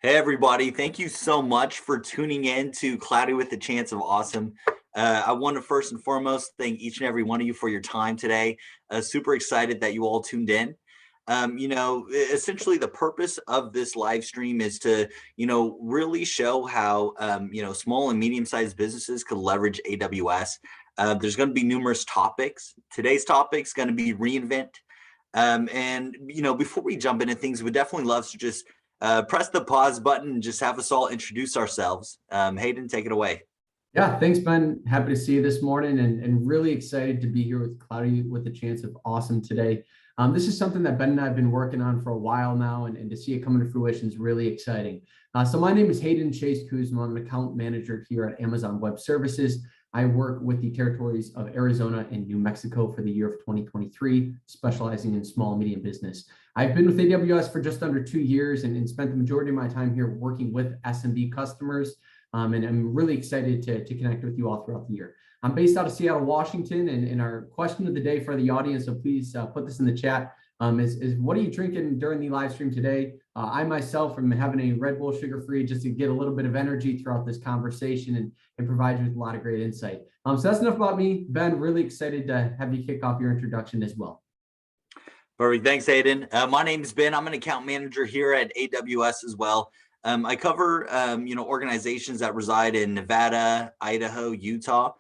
Hey everybody, thank you so much for tuning in to Cloudy with a Chance of Awesome. I want to first and foremost thank each and every one of you for your time today. Super excited that you all tuned in. Essentially the purpose of this live stream is to, really show how, small and medium-sized businesses could leverage AWS. There's going to be numerous topics. Today's topic is going to be reInvent. Before we jump into things, we'd definitely love to just press the pause button and just have us all introduce ourselves. Hayden, take it away. Yeah, thanks, Ben. Happy to see you this morning and really excited to be here with Cloudy with a Chance of Awesome today. This is something that Ben and I have been working on for a while now, and to see it come into fruition is really exciting. So my name is Hayden Chase Kuzma. I'm an account manager here at Amazon Web Services. I work with the territories of Arizona and New Mexico for the year of 2023, specializing in small and medium business. I've been with AWS for just under 2 years and spent the majority of my time here working with SMB customers. And I'm really excited to connect with you all throughout the year. I'm based out of Seattle, Washington, and our question of the day for the audience, so please put this in the chat, is what are you drinking during the live stream today? I myself am having a Red Bull sugar-free just to get a little bit of energy throughout this conversation and provide you with a lot of great insight. So that's enough about me. Ben, really excited to have you kick off your introduction as well. Perfect. Thanks, Hayden. My name is Ben. I'm an account manager here at AWS as well. I cover, organizations that reside in Nevada, Idaho, Utah.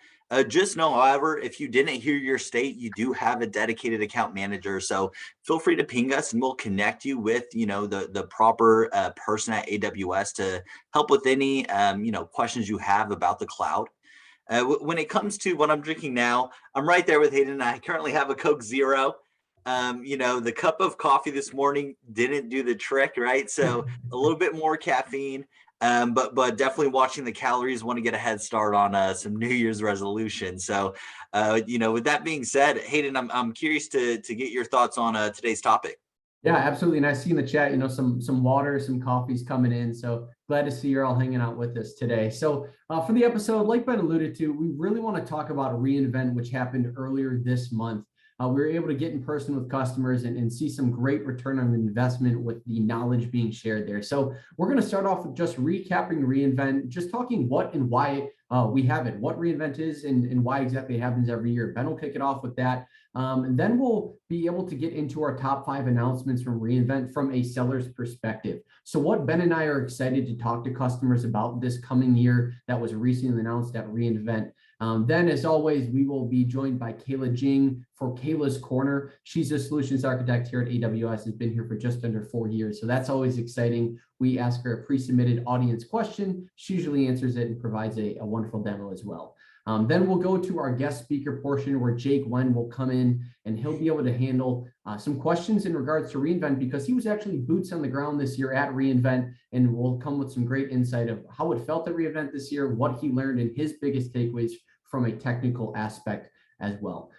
Just know, however, if you didn't hear your state, you do have a dedicated account manager. So feel free to ping us and we'll connect you with, the proper person at AWS to help with any, questions you have about the cloud. When it comes to what I'm drinking now, I'm right there with Hayden. I currently have a Coke Zero. The cup of coffee this morning didn't do the trick, right? So a little bit more caffeine, but definitely watching the calories, want to get a head start on some New Year's resolutions. So, with that being said, Hayden, I'm curious to get your thoughts on today's topic. Yeah, absolutely. And I see in the chat, some water, some coffee's coming in. So glad to see you're all hanging out with us today. So for the episode, like Ben alluded to, we really want to talk about reInvent, which happened earlier this month. We were able to get in person with customers and see some great return on investment with the knowledge being shared there. So we're going to start off with just recapping reInvent, just talking what and why we have it, what reInvent is and why exactly it happens every year. Ben will kick it off with that. And then we'll be able to get into our top 5 announcements from reInvent from a seller's perspective. So what Ben and I are excited to talk to customers about this coming year that was recently announced at reInvent. Then, as always, we will be joined by Kayla Jing for Kayla's Corner. She's a solutions architect here at AWS, has been here for just under 4 years. So that's always exciting. We ask her a pre-submitted audience question. She usually answers it and provides a wonderful demo as well. Then we'll go to our guest speaker portion where Jake Wen will come in and he'll be able to handle some questions in regards to reInvent because he was actually boots on the ground this year at reInvent and will come with some great insight of how it felt at reInvent this year, what he learned and his biggest takeaways from a technical aspect as well.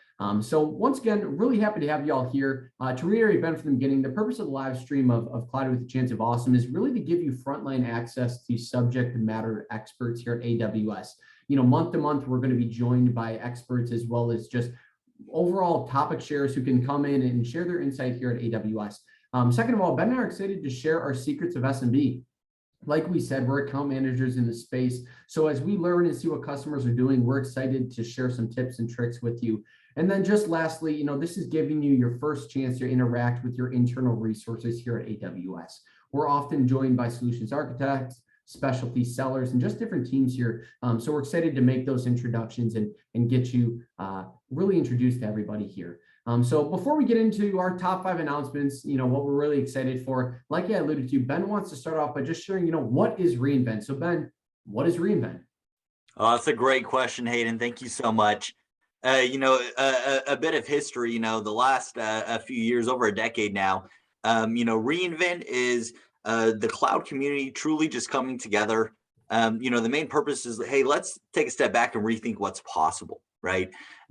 So once again, really happy to have you all here. To reiterate, Ben, from the beginning, the purpose of the live stream of Cloudy with a Chance of Awesome is really to give you frontline access to subject matter experts here at AWS. Month to month, we're going to be joined by experts as well as just overall topic shares who can come in and share their insight here at AWS. Second of all, Ben and I are excited to share our secrets of SMB. Like we said, we're account managers in the space. So as we learn and see what customers are doing, we're excited to share some tips and tricks with you. And then just lastly, this is giving you your first chance to interact with your internal resources here at AWS. We're often joined by solutions architects, specialty sellers, and just different teams here. So we're excited to make those introductions and get you really introduced to everybody here. So before we get into our top 5 announcements, what we're really excited for, like I alluded to, Ben wants to start off by just sharing, what is reInvent? So Ben, what is reInvent? Oh, that's a great question, Hayden. Thank you so much. A bit of history, the last a few years, over a decade now, reInvent is the cloud community truly just coming together. The main purpose is, hey, let's take a step back and rethink what's possible, right?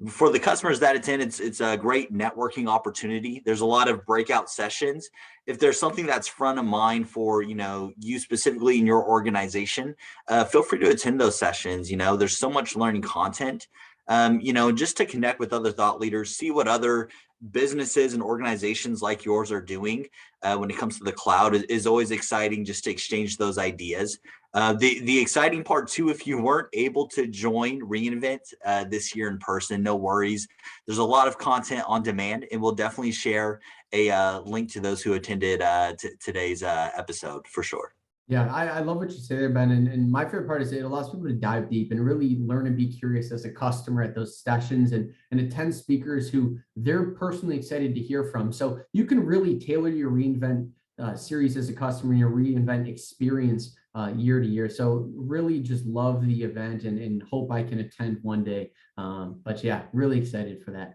For the customers that attend, it's a great networking opportunity. There's a lot of breakout sessions. If there's something that's front of mind for, you specifically in your organization, feel free to attend those sessions. There's so much learning content. just to connect with other thought leaders, see what other businesses and organizations like yours are doing when it comes to the cloud is always exciting, just to exchange those ideas. The exciting part too, if you weren't able to join reInvent this year in person, no worries. There's a lot of content on demand, and we'll definitely share a link to those who attended today's episode for sure. Yeah, I love what you say there, Ben. And my favorite part is it allows people to dive deep and really learn and be curious as a customer at those sessions and attend speakers who they're personally excited to hear from. So you can really tailor your reInvent series as a customer, your reInvent experience year to year. So really just love the event and hope I can attend one day. But yeah, really excited for that.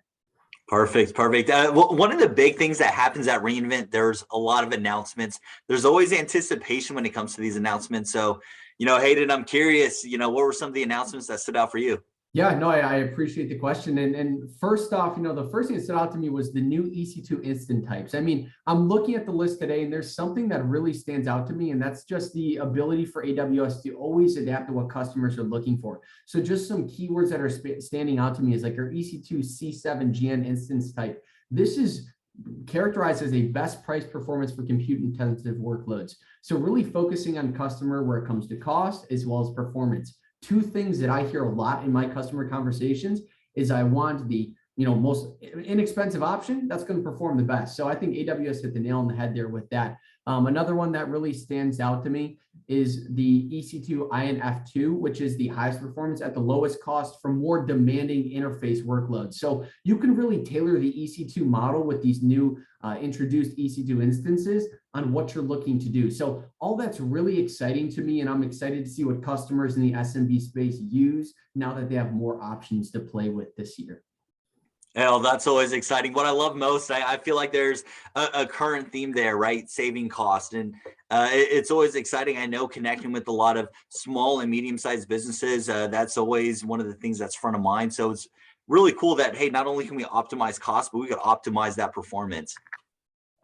Perfect. One of the big things that happens at reInvent, there's a lot of announcements. There's always anticipation when it comes to these announcements. So, Hayden, I'm curious, what were some of the announcements that stood out for you? Yeah, no, I appreciate the question. And first off, the first thing that stood out to me was the new EC2 instant types. I mean, I'm looking at the list today, and there's something that really stands out to me, and that's just the ability for AWS to always adapt to what customers are looking for. So just some keywords that are standing out to me is like our EC2 C7 GN instance type. This is characterized as a best price performance for compute intensive workloads. So really focusing on customer where it comes to cost as well as performance. Two things that I hear a lot in my customer conversations is I want the most inexpensive option that's going to perform the best. So I think AWS hit the nail on the head there with that. Another one that really stands out to me is the EC2 INF2, which is the highest performance at the lowest cost for more demanding interface workloads. So you can really tailor the EC2 model with these new introduced EC2 instances on what you're looking to do. So all that's really exciting to me, and I'm excited to see what customers in the SMB space use now that they have more options to play with this year. Well, that's always exciting. What I love most, I feel like there's a current theme there, right? Saving cost. And it's always exciting. I know connecting with a lot of small and medium-sized businesses, that's always one of the things that's front of mind. So it's really cool that, hey, not only can we optimize cost, but we could optimize that performance.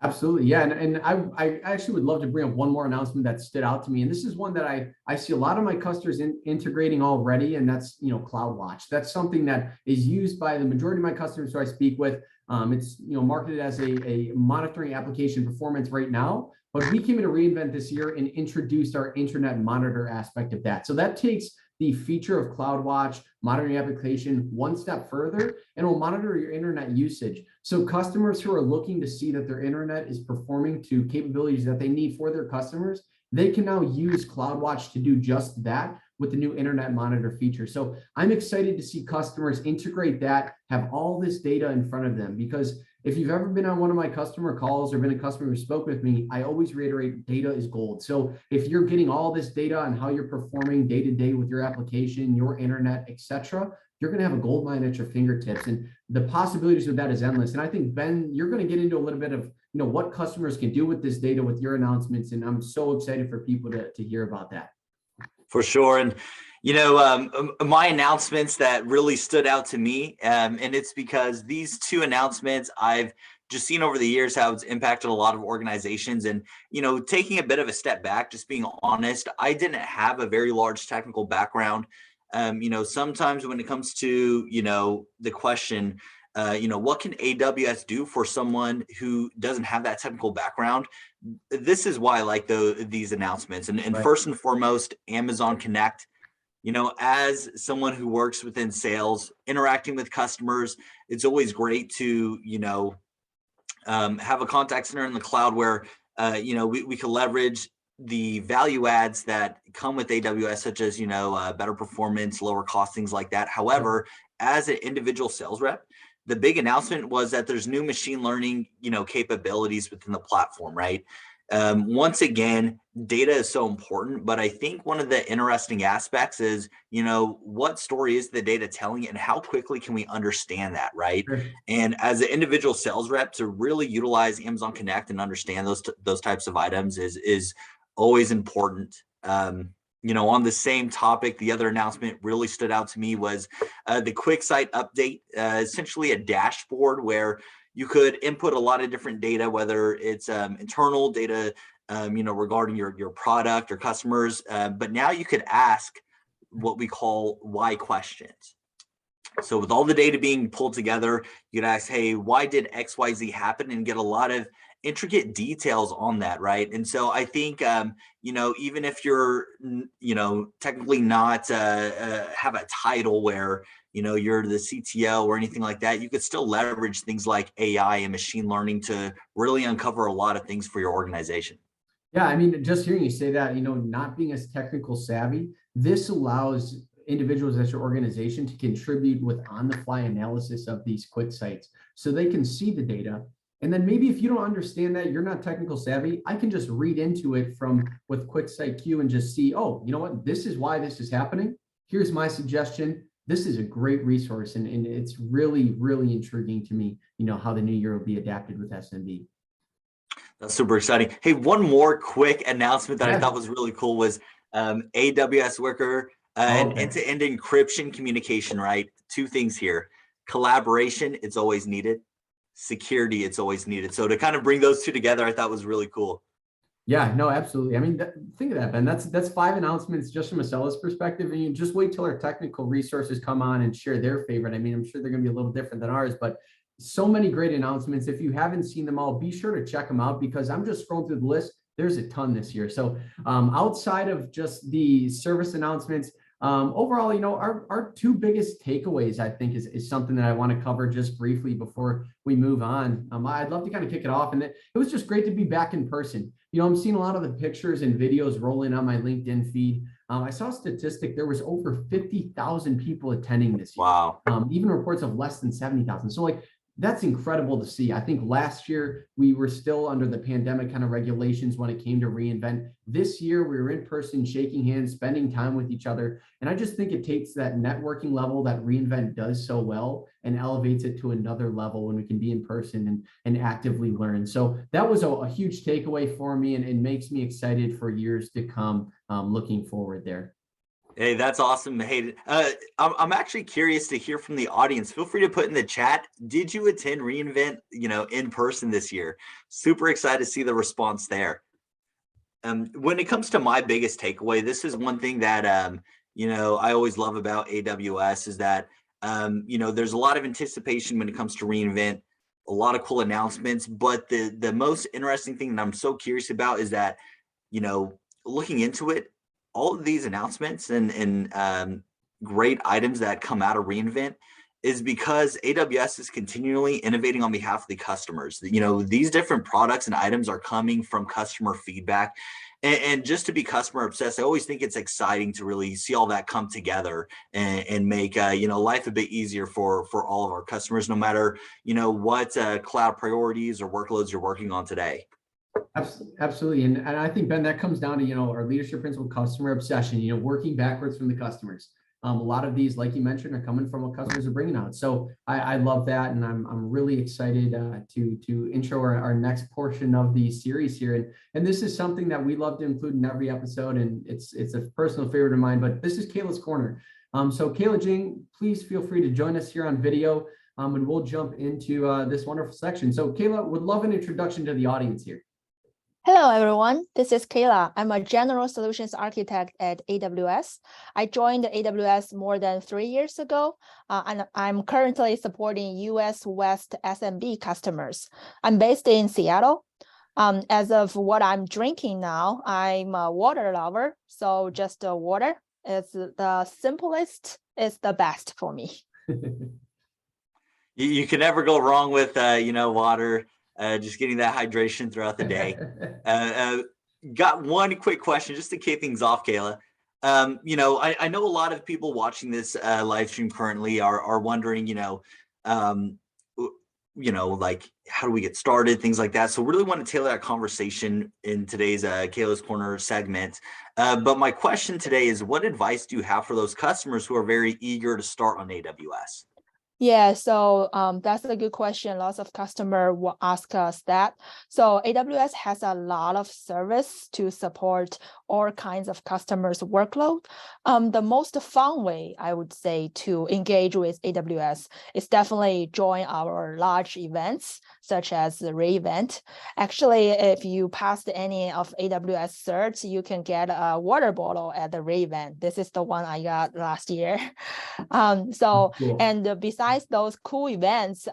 Absolutely. Yeah. And I actually would love to bring up one more announcement that stood out to me. And this is one that I see a lot of my customers integrating already. And that's, CloudWatch. That's something that is used by the majority of my customers who I speak with. It's, marketed as a monitoring application performance right now. But we came into reInvent this year and introduced our internet monitor aspect of that. So that takes the feature of CloudWatch monitoring application one step further, and will monitor your internet usage. So customers who are looking to see that their internet is performing to capabilities that they need for their customers, they can now use CloudWatch to do just that with the new internet monitor feature. So I'm excited to see customers integrate that, have all this data in front of them, because if you've ever been on one of my customer calls or been a customer who spoke with me, I always reiterate data is gold. So if you're getting all this data on how you're performing day to day with your application, your internet, etc., you're going to have a gold mine at your fingertips. And the possibilities of that is endless. And I think, Ben, you're going to get into a little bit of what customers can do with this data with your announcements. And I'm so excited for people to hear about that. For sure. And my announcements that really stood out to me, and it's because these two announcements I've just seen over the years how it's impacted a lot of organizations. And, taking a bit of a step back, just being honest, I didn't have a very large technical background. Sometimes when it comes to, the question, what can AWS do for someone who doesn't have that technical background? This is why I like these announcements. And Right. First and foremost, Amazon Connect. As someone who works within sales, interacting with customers, it's always great to, have a contact center in the cloud where, we can leverage the value adds that come with AWS, such as, better performance, lower cost, things like that. However, as an individual sales rep, the big announcement was that there's new machine learning, capabilities within the platform, right? Once again, data is so important, but I think one of the interesting aspects is, what story is the data telling and how quickly can we understand that, right? Sure. And as an individual sales rep, to really utilize Amazon Connect and understand those types of items is always important. On the same topic, the other announcement really stood out to me was the quick site update, essentially a dashboard where you could input a lot of different data, whether it's internal data, regarding your product or customers. But now you could ask what we call why questions. So with all the data being pulled together, you could ask, hey, why did XYZ happen, and get a lot of intricate details on that, right? And so I think, even if you're, technically not have a title where, you're the CTO or anything like that, you could still leverage things like AI and machine learning to really uncover a lot of things for your organization. Yeah, I mean, just hearing you say that, not being as technical savvy, this allows individuals at your organization to contribute with on-the-fly analysis of these quick sites so they can see the data. And then maybe if you don't understand that, you're not technical savvy, I can just read into it with QuickSight and just see, oh, you know what, this is why this is happening. Here's my suggestion. This is a great resource. And it's really, really intriguing to me, how the new year will be adapted with SMB. That's super exciting. Hey, one more quick announcement that I thought was really cool was AWS Worker and end-to-end encryption communication, right? Two things here. Collaboration, it's always needed. Security, it's always needed. So to kind of bring those two together, I thought was really cool. Yeah, no, absolutely. I mean, think of that, Ben. That's 5 announcements just from a seller's perspective. And you just wait till our technical resources come on and share their favorite. I mean, I'm sure they're going to be a little different than ours, but so many great announcements. If you haven't seen them all, be sure to check them out because I'm just scrolling through the list. There's a ton this year. So outside of just the service announcements, overall, our 2 biggest takeaways, I think, is something that I want to cover just briefly before we move on. I'd love to kind of kick it off. And it was just great to be back in person. I'm seeing a lot of the pictures and videos rolling on my LinkedIn feed. I saw a statistic, there was over 50,000 people attending this year. Wow. Even reports of less than 70,000. So that's incredible to see. I think last year we were still under the pandemic kind of regulations when it came to reInvent. This year we were in person, shaking hands, spending time with each other. And I just think it takes that networking level that reInvent does so well and elevates it to another level when we can be in person and actively learn. So that was a huge takeaway for me and makes me excited for years to come, looking forward there. Hey, that's awesome, Hayden. I'm actually curious to hear from the audience. Feel free to put in the chat. Did you attend reInvent, in person this year? Super excited to see the response there. When it comes to my biggest takeaway, this is one thing that I always love about AWS is that there's a lot of anticipation when it comes to reInvent, a lot of cool announcements. But the most interesting thing that I'm so curious about is that looking into it, all of these announcements and great items that come out of reInvent is because AWS is continually innovating on behalf of the customers. These different products and items are coming from customer feedback. And just to be customer obsessed, I always think it's exciting to really see all that come together and make life a bit easier for all of our customers, no matter what cloud priorities or workloads you're working on today. Absolutely. And I think, Ben, that comes down to, our leadership principle, customer obsession, working backwards from the customers. A lot of these, like you mentioned, are coming from what customers are bringing out. So I love that. And I'm really excited to intro our next portion of the series here. And this is something that we love to include in every episode. And it's a personal favorite of mine, but this is Kayla's Corner. So Kayla Jing, please feel free to join us here on video. And we'll jump into this wonderful section. So Kayla, would love an introduction to the audience here. Hello, everyone. This is Kayla. I'm a general solutions architect at AWS. I joined AWS more than 3 years ago, and I'm currently supporting US West SMB customers. I'm based in Seattle. As of what I'm drinking now, I'm a water lover, so just water is the simplest, is the best for me. You can never go wrong with water. Just getting that hydration throughout the day. Got one quick question just to kick things off, Kayla. I know a lot of people watching this live stream currently are wondering, like how do we get started, things like that. So really want to tailor that conversation in today's Kayla's Corner segment. But my question today is, what advice do you have for those customers who are very eager to start on AWS? Yeah, so that's a good question. Lots of customers will ask us that. So AWS has a lot of service to support all kinds of customers' workload. The most fun way, I would say, to engage with AWS is definitely join our large events, such as the re:Invent. Actually, if you passed any of AWS certs, you can get a water bottle at the re:Invent. This is the one I got last year. Cool. And besides those cool events,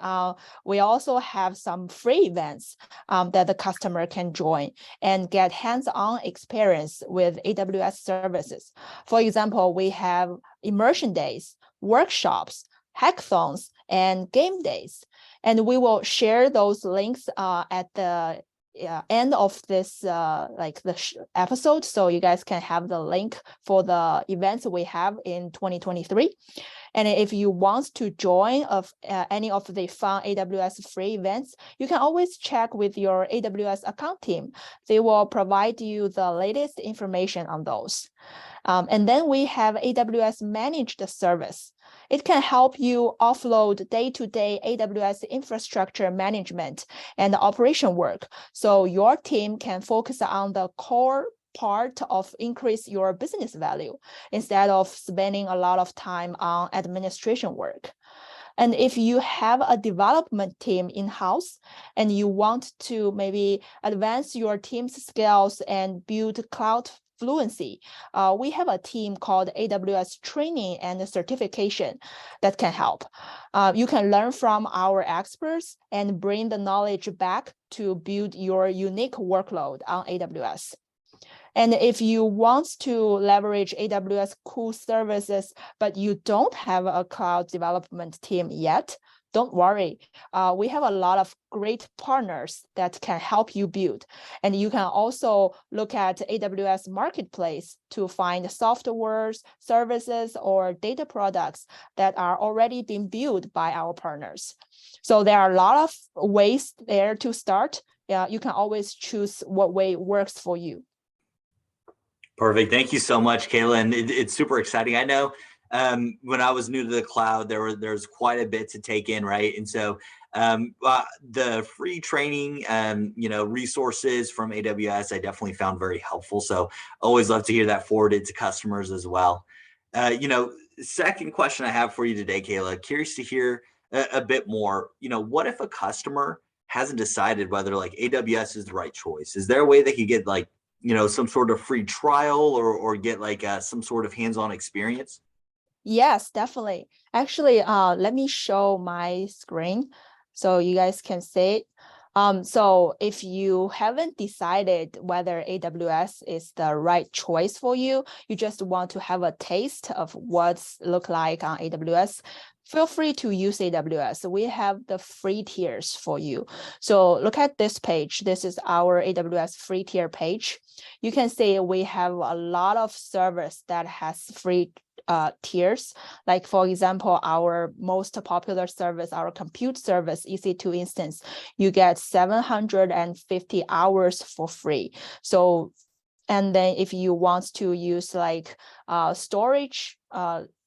we also have some free events that the customer can join and get hands-on experience with AWS services. For example, we have immersion days, workshops, hackathons, and game days. And we will share those links at the end of this episode, so you guys can have the link for the events we have in 2023. And if you want to join any of the fun AWS free events, you can always check with your AWS account team. They will provide you the latest information on those. And then we have AWS Managed Service. It can help you offload day-to-day AWS infrastructure management and operation work, so your team can focus on the core part of increase your business value instead of spending a lot of time on administration work. And if you have a development team in-house and you want to maybe advance your team's skills and build cloud fluency, we have a team called AWS Training and Certification that can help. You can learn from our experts and bring the knowledge back to build your unique workload on AWS. And if you want to leverage AWS cool services, but you don't have a cloud development team yet, don't worry. We have a lot of great partners that can help you build. And you can also look at AWS Marketplace to find softwares, services, or data products that are already being built by our partners. So there are a lot of ways there to start. You can always choose what way works for you. Perfect. Thank you so much, Kayla. And it's super exciting. I know when I was new to the cloud, there's quite a bit to take in, right? And so the free training, resources from AWS, I definitely found very helpful. So always love to hear that forwarded to customers as well. Second question I have for you today, Kayla, curious to hear a bit more. What if a customer hasn't decided whether like AWS is the right choice? Is there a way they could get like some sort of free trial or get like some sort of hands-on experience? Yes, definitely. Actually, let me show my screen so you guys can see it. So if you haven't decided whether AWS is the right choice for you, you just want to have a taste of what's look like on AWS, feel free to use AWS. We have the free tiers for you. So look at this page. This is our AWS free tier page. You can see we have a lot of servers that has free tiers. Like for example, our most popular service, our compute service, EC2 instance, you get 750 hours for free. So, and then if you want to use like storage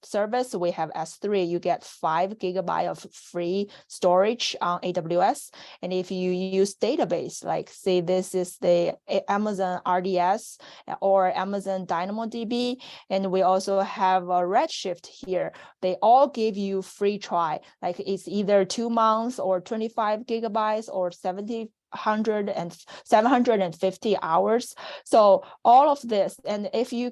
service, we have S3, you get 5 GB of free storage on AWS. And if you use database, like say this is the Amazon RDS or Amazon DynamoDB, and we also have a Redshift here, they all give you free trial. Like it's either 2 months or 25 GB or 750 hours. So all of this, and if you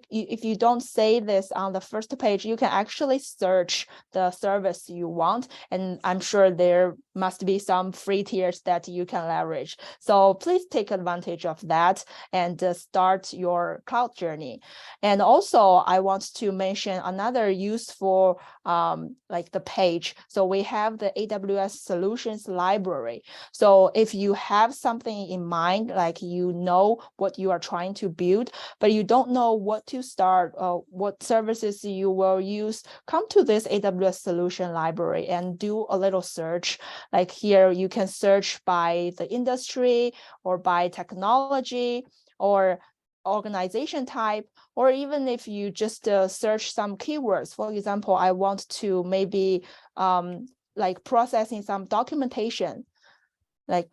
don't say this on the first page, you can actually search the service you want, and I'm sure there must be some free tiers that you can leverage. So please take advantage of that and start your cloud journey. And also I want to mention another useful like the page. So we have the AWS Solutions Library. So if you have something in mind, like you know what you are trying to build, but you don't know what to start or what services you will use, come to this AWS Solution Library and do a little search. Like here, you can search by the industry or by technology or organization type, or even if you just search some keywords. For example, I want to maybe like processing some documentation. Like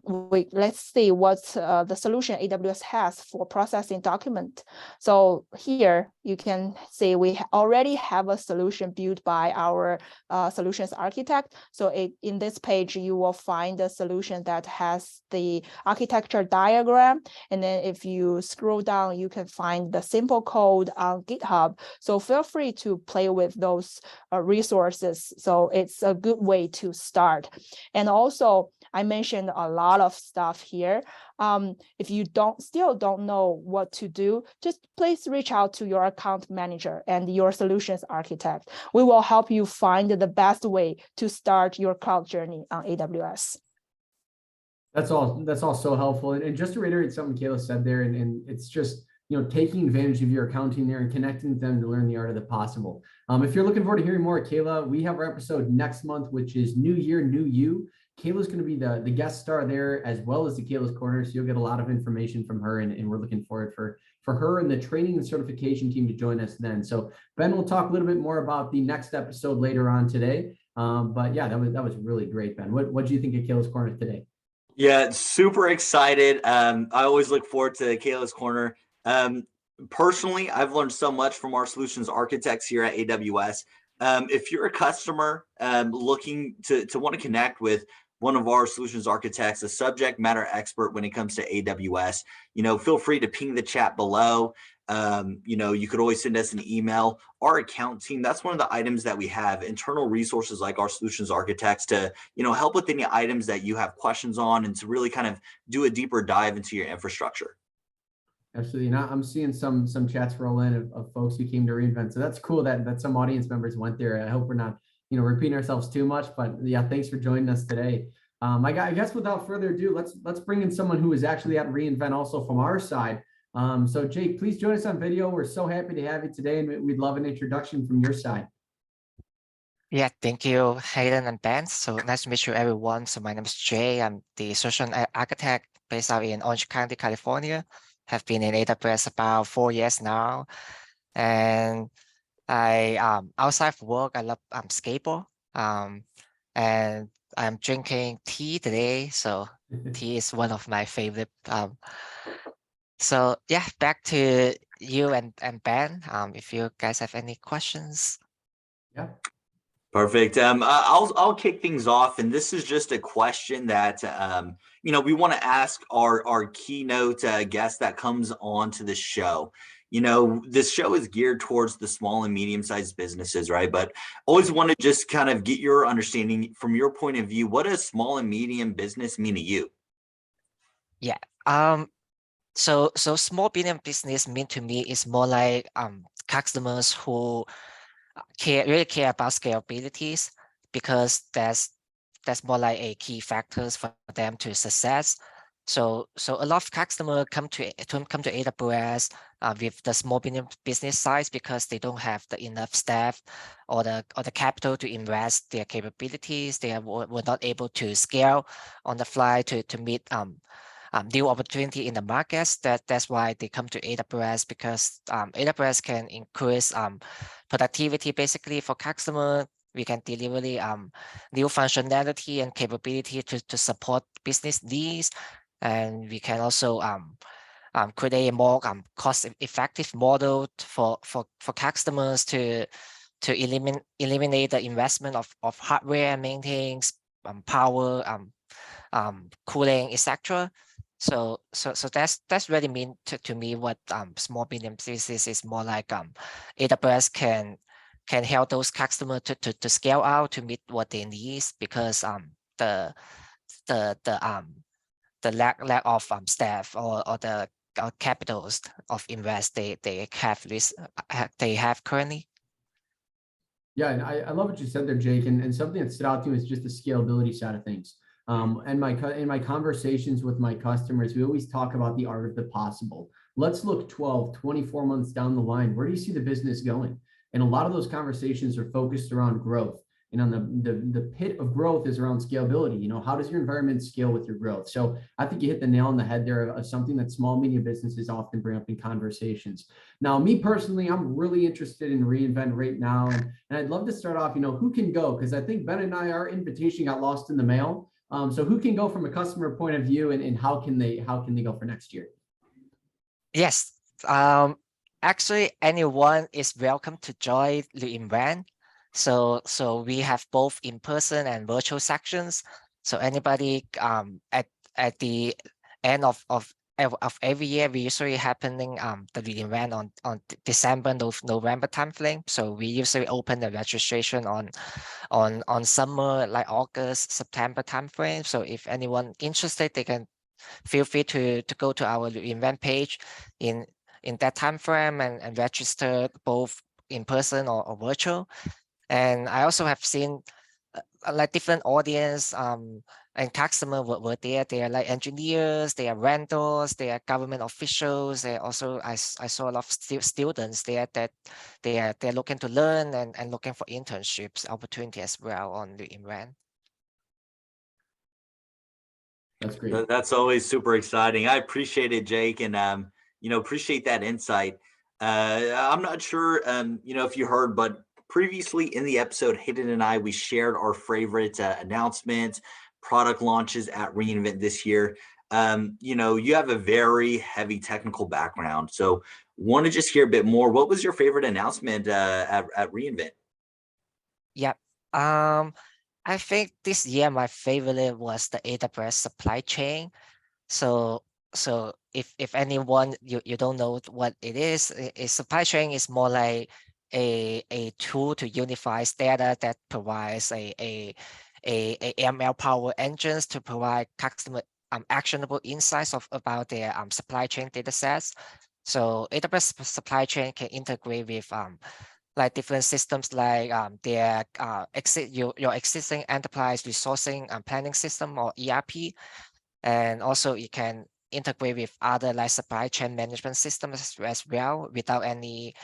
let's see what the solution AWS has for processing document. So here you can see we already have a solution built by our solutions architect. So in this page, you will find a solution that has the architecture diagram. And then if you scroll down, you can find the simple code on GitHub. So feel free to play with those resources. So it's a good way to start. And also, I mentioned a lot of stuff here. If you still don't know what to do, just please reach out to your account manager and your solutions architect. We will help you find the best way to start your cloud journey on AWS. That's all so helpful. And just to reiterate something Kayla said there, and it's just, taking advantage of your accounting there and connecting with them to learn the art of the possible. If you're looking forward to hearing more, Kayla, we have our episode next month, which is New Year, New You. Kayla's going to be the guest star there, as well as the Kayla's Corner. So you'll get a lot of information from her, and we're looking forward for her and the training and certification team to join us then. So Ben will talk a little bit more about the next episode later on today. But yeah, that was really great, Ben. What do you think of Kayla's Corner today? Yeah, super excited. I always look forward to Kayla's Corner. Personally, I've learned so much from our solutions architects here at AWS. If you're a customer looking to want to connect with one of our solutions architects, a subject matter expert when it comes to AWS, feel free to ping the chat below. You could always send us an email. Our account team, that's one of the items that we have, internal resources like our solutions architects to, help with any items that you have questions on and to really kind of do a deeper dive into your infrastructure. Absolutely. Now I'm seeing some chats roll in of folks who came to reInvent. So that's cool that some audience members went there. I hope we're not, repeating ourselves too much, but yeah, thanks for joining us today. I guess without further ado, let's bring in someone who is actually at reInvent also from our side. So Jake, please join us on video. We're so happy to have you today, and we'd love an introduction from your side. Yeah, thank you, Hayden and Ben. So nice to meet you, everyone. So my name is Jay. I'm the solution architect based out in Orange County, California. Have been in AWS about 4 years now, and I outside of work, I love skateboard. And I'm drinking tea today, so tea is one of my favorite. So yeah, back to you and Ben. If you guys have any questions. Yeah. Perfect. I'll kick things off, and this is just a question that we want to ask our keynote guest that comes on to the show. This show is geared towards the small and medium-sized businesses, right? But always want to just kind of get your understanding from your point of view. What does small and medium business mean to you? Yeah. So small medium business mean to me is more like customers who really care about scalabilities, because that's more like a key factors for them to success. So a lot of customers come to AWS with the small business size because they don't have the enough staff or the capital to invest their capabilities. They were not able to scale on the fly to meet new opportunity in the markets. That's why they come to AWS, because AWS can increase productivity basically for customer. We can deliver new functionality and capability to support business needs, and we can also create a more cost-effective model for customers to eliminate the investment of hardware, maintenance, power, cooling, etc. So that's really mean to me what small medium business is more like. AWS can help those customers to scale out to meet what they need, because the lack of staff or the capitals of invest they have currently. Yeah, and I love what you said there, Jake. And something that stood out to me is just the scalability side of things. And in my conversations with my customers, we always talk about the art of the possible. Let's look 12, 24 months down the line. Where do you see the business going? And a lot of those conversations are focused around growth. And on the pit of growth is around scalability. You know, how does your environment scale with your growth? So I think you hit the nail on the head there of something that small, medium businesses often bring up in conversations. Now, me personally, I'm really interested in reInvent right now. And I'd love to start off, you know, who can go? Because I think Ben and I, our invitation got lost in the mail. So who can go from a customer point of view, and how can they go for next year? Yes. Actually, anyone is welcome to join reInvent. So we have both in-person and virtual sections. So anybody at the end of every year, we usually happening the reInvent on December, November timeframe. So we usually open the registration on summer, like August, September timeframe. So if anyone interested, they can feel free to go to our reInvent page in that time frame and register both in person or virtual. And I also have seen like different audience and customer were there. They are like engineers, they are vendors, they are government officials. They also I saw a lot of students there that they're looking to learn and looking for internships opportunity as well on the event. That's great. That's always super exciting. I appreciate it, Jake, and appreciate that insight. I'm not sure, if you heard, but previously in the episode, Hayden and I, we shared our favorite announcements, product launches at reInvent this year. You have a very heavy technical background, so want to just hear a bit more. What was your favorite announcement at reInvent? Yep. I think this year my favorite was the AWS supply chain. So if anyone you don't know what it is, a supply chain is more like a tool to unify data that provides a ML power engines to provide customer actionable insights about their supply chain data sets. So AWS supply chain can integrate with like different systems like their your existing enterprise resourcing and planning system or ERP. And also it can integrate with other like supply chain management systems as well without any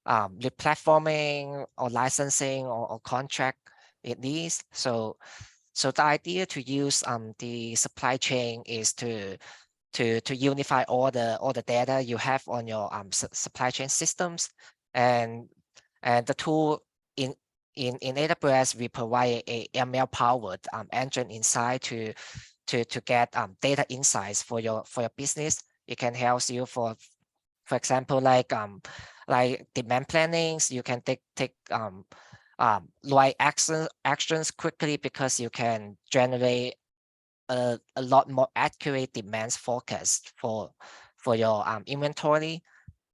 replatforming or licensing or contract it needs. So the idea to use the supply chain is to unify all the data you have on your supply chain systems, and the tool in AWS, we provide a ML powered engine inside to get data insights for your business. It can help you for example, like demand plannings. You can take right actions quickly because you can generate a lot more accurate demands forecast for your inventory.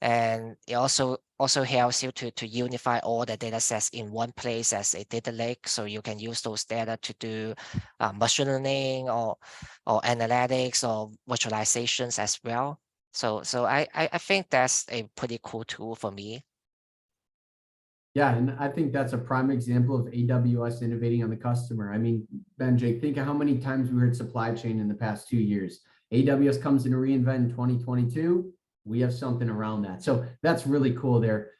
And it also helps you to unify all the data sets in one place as a data lake, so you can use those data to do machine learning or analytics or virtualizations as well. So I think that's a pretty cool tool for me. Yeah, and I think that's a prime example of AWS innovating on the customer. I mean, Ben, Jake, think of how many times we heard supply chain in the past 2 years. AWS comes in to reInvent in 2022. We have something around that. So that's really cool there.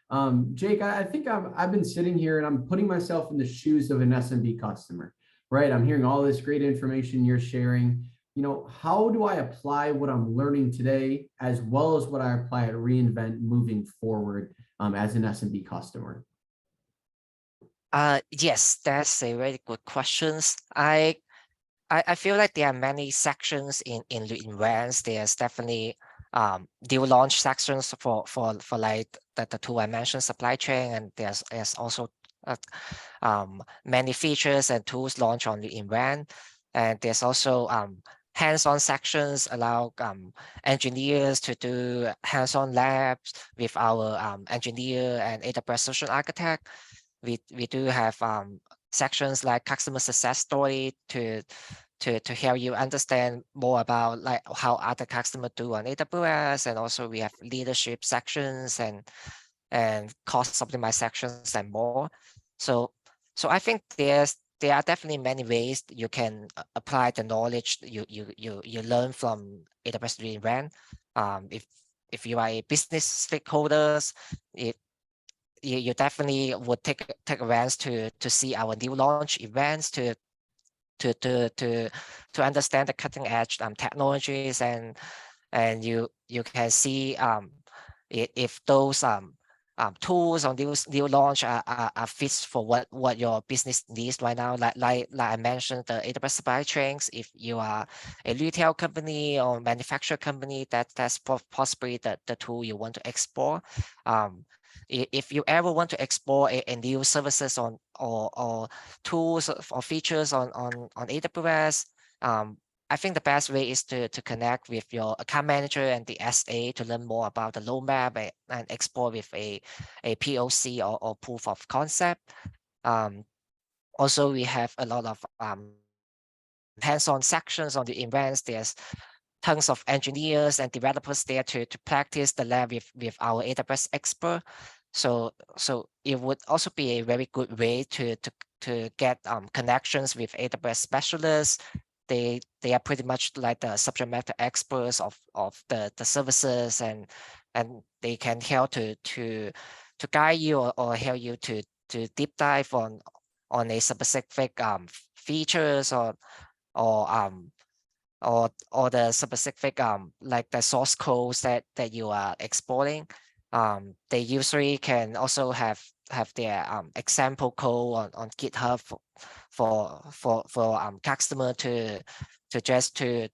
Jake, I think I've been sitting here and I'm putting myself in the shoes of an SMB customer, right? I'm hearing all this great information you're sharing. You know, how do I apply what I'm learning today as well as what I apply at reInvent moving forward as an SMB customer? Yes, that's a very good questions. I feel like there are many sections in reInvent. There's definitely deal launch sections for like the tool I mentioned, supply chain, and there's also many features and tools launched on reInvent. And there's also hands-on sections allow engineers to do hands-on labs with our engineer and AWS Solutions Architect. We do have sections like customer success story to help you understand more about like how other customers do on AWS, and also we have leadership sections and cost optimized sections and more. So I think there are definitely many ways you can apply the knowledge you learn from AWS reInvent. If you are a business stakeholders, you definitely would take advantage to see our new launch events to understand the cutting edge technologies, and you can see if those tools on new launch are fits for what your business needs right now. Like I mentioned, the AWS supply chains. If you are a retail company or manufacturer company, that's possibly the tool you want to explore. If you ever want to explore a new services on or tools or features on AWS, I think the best way is to connect with your account manager and the SA to learn more about the roadmap and explore with a POC or proof of concept. Also, we have a lot of hands-on sections on the events. There's tons of engineers and developers there to practice the lab with our AWS expert. So it would also be a very good way to get connections with AWS specialists. They are pretty much like the subject matter experts of the services, and they can help to guide you or help you to deep dive on a specific features or the specific like the source codes that you are exporting. They usually can also have their example code on GitHub for customer to just to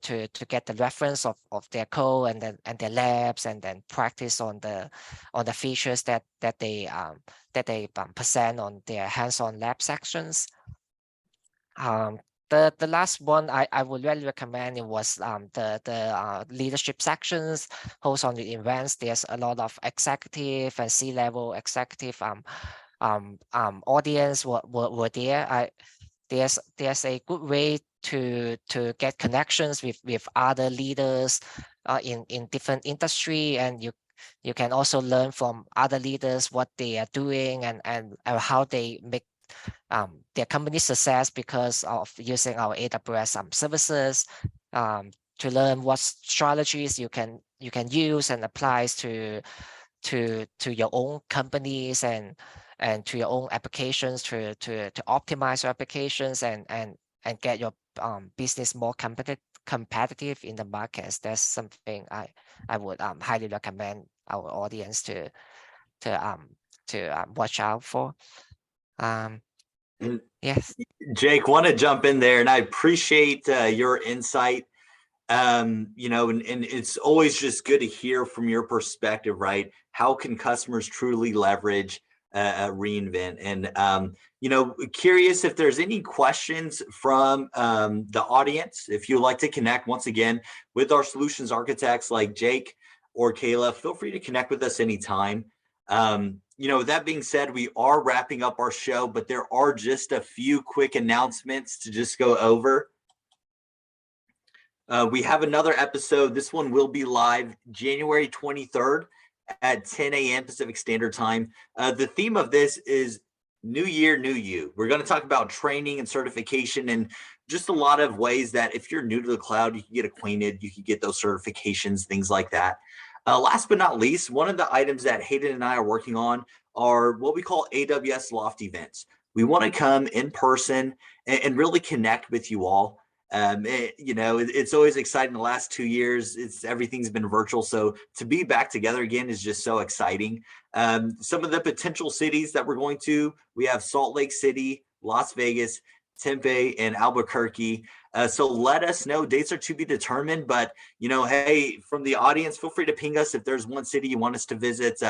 get the reference of their code and their labs, and then practice on the features that they present on their hands-on lab sections. The last one I would really recommend, it was the leadership sections hosted on the events. There's a lot of executive and C-level executive audience were there. There's a good way to get connections with other leaders in different industry, and you can also learn from other leaders what they are doing and how they make their company success because of using our AWS services, to learn what strategies you can use and applies to your own companies and to your own applications to optimize your applications and get your business more competitive in the markets. That's something I would highly recommend our audience to watch out for. Yes, Jake, want to jump in there, and I appreciate your insight. You know, and it's always just good to hear from your perspective, right? How can customers truly leverage reInvent? And you know, curious if there's any questions from the audience. If you'd like to connect once again with our solutions architects like Jake or Kayla, feel free to connect with us anytime. You know, that being said, we are wrapping up our show, but there are just a few quick announcements to just go over. We have another episode. This one will be live January 23rd at 10 a.m. Pacific Standard Time. The theme of this is New Year, New You. We're going to talk about training and certification and just a lot of ways that if you're new to the cloud, you can get acquainted, you can get those certifications, things like that. Last but not least, one of the items that Hayden and I are working on are what we call AWS Loft events. We want to come in person and really connect with you all. You know, it's always exciting. The last 2 years, everything's been virtual. So to be back together again is just so exciting. Some of the potential cities that we're going to, we have Salt Lake City, Las Vegas, Tempe, and Albuquerque. So let us know. Dates are to be determined, but you know, hey, from the audience, feel free to ping us if there's one city you want us to visit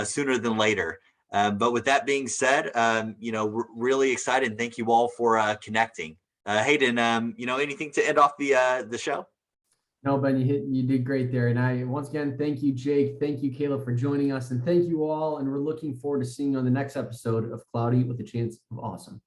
sooner than later. But with that being said, you know, we're really excited. Thank you all for connecting. Hayden, you know, anything to end off the show? No, Ben, you did great there. And I, once again, thank you, Jake. Thank you, Kayla, for joining us. And thank you all. And we're looking forward to seeing you on the next episode of Cloudy with a Chance of Awesome.